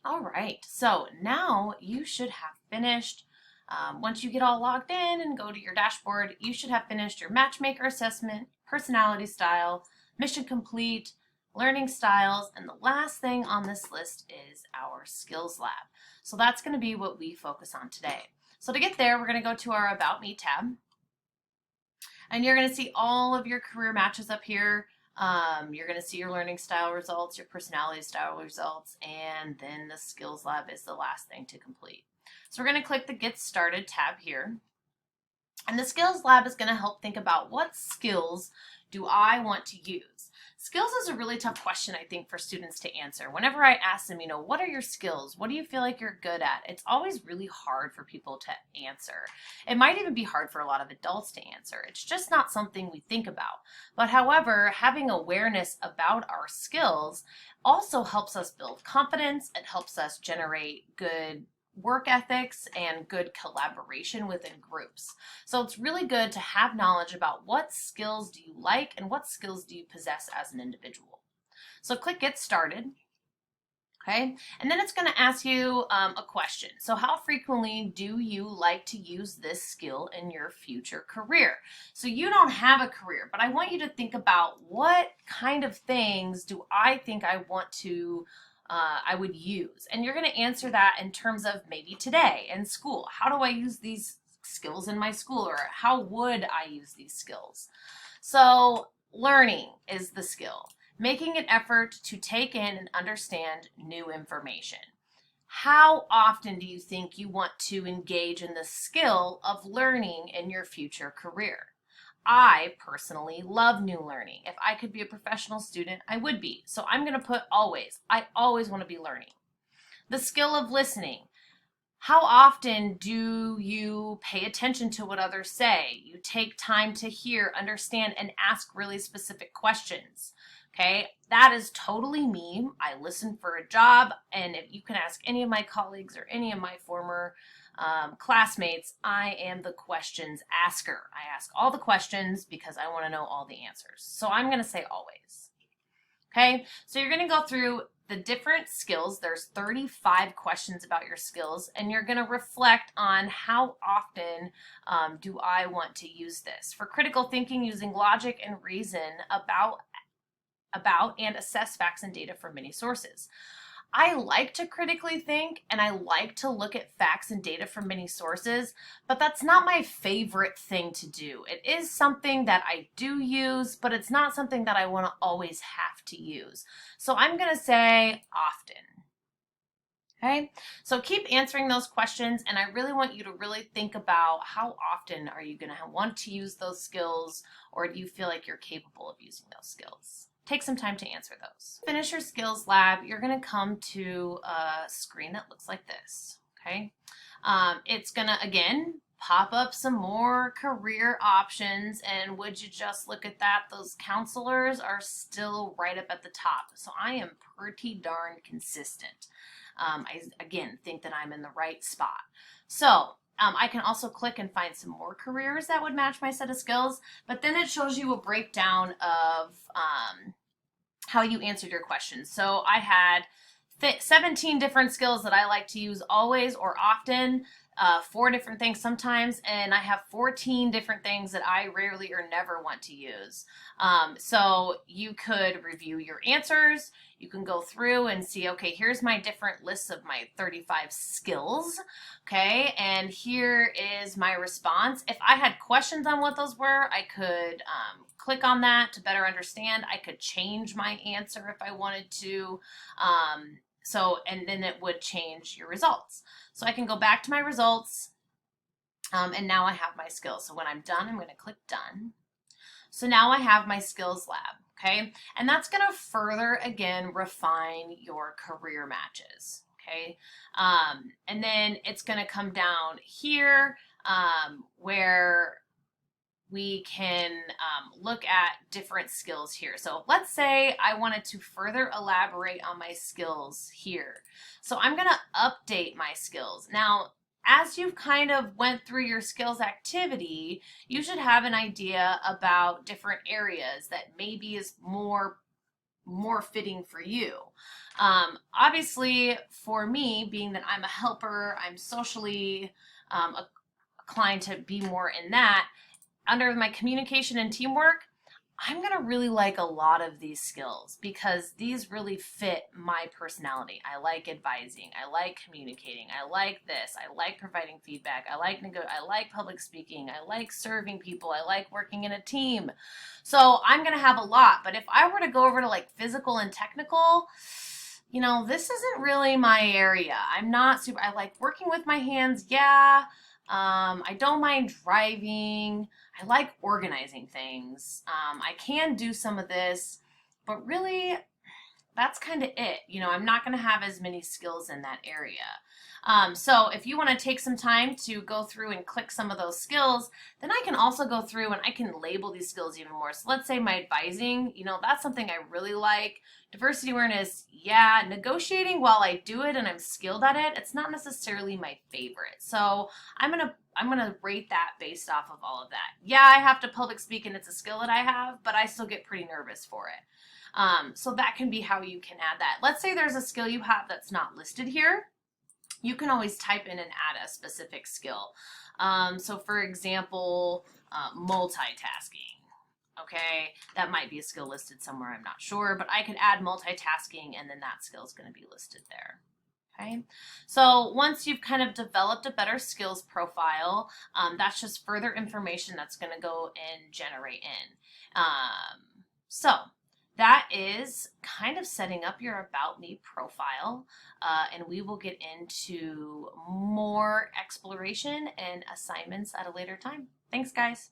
All right, so now you should have finished. Once you get all logged in and go to your dashboard, you should have finished your matchmaker assessment, personality style, mission complete, learning styles, and the last thing on this list is our skills lab. So that's going to be what we focus on today. So to get there, we're going to go to our About Me tab, and you're going to see all of your career matches up here. You're going to see your learning style results, your personality style results, and then the skills lab is the last thing to complete. So we're going to click the Get Started tab here. And the skills lab is going to help think about what skills do I want to use. Skills is a really tough question, I think, for students to answer. Whenever I ask them, what are your skills? What do you feel like you're good at? It's always really hard for people to answer. It might even be hard for a lot of adults to answer. It's just not something we think about. But however, having awareness about our skills also helps us build confidence. It helps us generate good work ethics and good collaboration within groups. So it's really good to have knowledge about what skills do you like and what skills do you possess as an individual. So click Get Started. Okay, and then it's going to ask you a question. So how frequently do you like to use this skill in your future career? So you don't have a career, but I want you to think about what kind of things do I think I want to I would use. And you're going to answer that in terms of maybe today in school. How do I use these skills in my school, or how would I use these skills? So learning is the skill. Making an effort to take in and understand new information. How often do you think you want to engage in the skill of learning in your future career? I personally love new learning. If I could be a professional student, I would be. So I'm going to put always. I always want to be learning. The skill of listening. How often do you pay attention to what others say? You take time to hear, understand, and ask really specific questions. Okay, that is totally me. I listen for a job, and if you can ask any of my colleagues or any of my former classmates, I am the questions asker. I ask all the questions because I want to know all the answers. So I'm going to say always. Okay, so you're going to go through the different skills. There's 35 questions about your skills, and you're going to reflect on how often do I want to use this. For critical thinking, using logic and reason about and assess facts and data from many sources. I like to critically think and I like to look at facts and data from many sources, but that's not my favorite thing to do. It is something that I do use, but it's not something that I want to always have to use. So I'm going to say often. Okay, so keep answering those questions, and I really want you to really think about how often are you going to want to use those skills, or do you feel like you're capable of using those skills? Take some time to answer those. Finish your skills lab. You're going to come to a screen that looks like this. Okay, it's going to again pop up some more career options, and would you just look at that? Those counselors are still right up at the top. So I am pretty darn consistent. I again think that I'm in the right spot. So I can also click and find some more careers that would match my set of skills, but then it shows you a breakdown of how you answered your questions. So I had 17 different skills that I like to use always or often, 4 different things sometimes, and I have 14 different things that I rarely or never want to use. So you could review your answers. You can go through and see, okay, here's my different lists of my 35 skills, okay, and here is my response. If I had questions on what those were, I could click on that to better understand. I could change my answer if I wanted to. And then it would change your results. So I can go back to my results, and now I have my skills. So when I'm done, I'm going to click done. So now I have my skills lab, okay? And that's going to further, again, refine your career matches, okay? And then it's going to come down here where we can look at different skills here. So let's say I wanted to further elaborate on my skills here. So I'm going to update my skills. Now, as you've kind of went through your skills activity, you should have an idea about different areas that maybe is more more fitting for you. Obviously, for me, being that I'm a helper, I'm socially inclined to be more in that. Under my communication and teamwork, I'm going to really like a lot of these skills because these really fit my personality. I like advising. I like communicating. I like this. I like providing feedback. I like public speaking. I like serving people. I like working in a team. So I'm going to have a lot. But if I were to go over to like physical and technical, this isn't really my area. I'm not super, I like working with my hands. Yeah. I don't mind driving. I like organizing things. I can do some of this, but really, that's kind of it. I'm not going to have as many skills in that area. So if you want to take some time to go through and click some of those skills, then I can also go through and I can label these skills even more. So let's say my advising, that's something I really like. Diversity awareness, yeah. Negotiating, while I do it and I'm skilled at it, it's not necessarily my favorite. So I'm gonna rate that based off of all of that. Yeah, I have to public speak and it's a skill that I have, but I still get pretty nervous for it. So that can be how you can add that. Let's say there's a skill you have that's not listed here. You can always type in and add a specific skill. So for example, multitasking. Okay, that might be a skill listed somewhere, I'm not sure, but I could add multitasking and then that skill is going to be listed there. Okay, so once you've kind of developed a better skills profile, that's just further information that's going to go and generate in. So that is kind of setting up your About Me profile, and we will get into more exploration and assignments at a later time. Thanks, guys.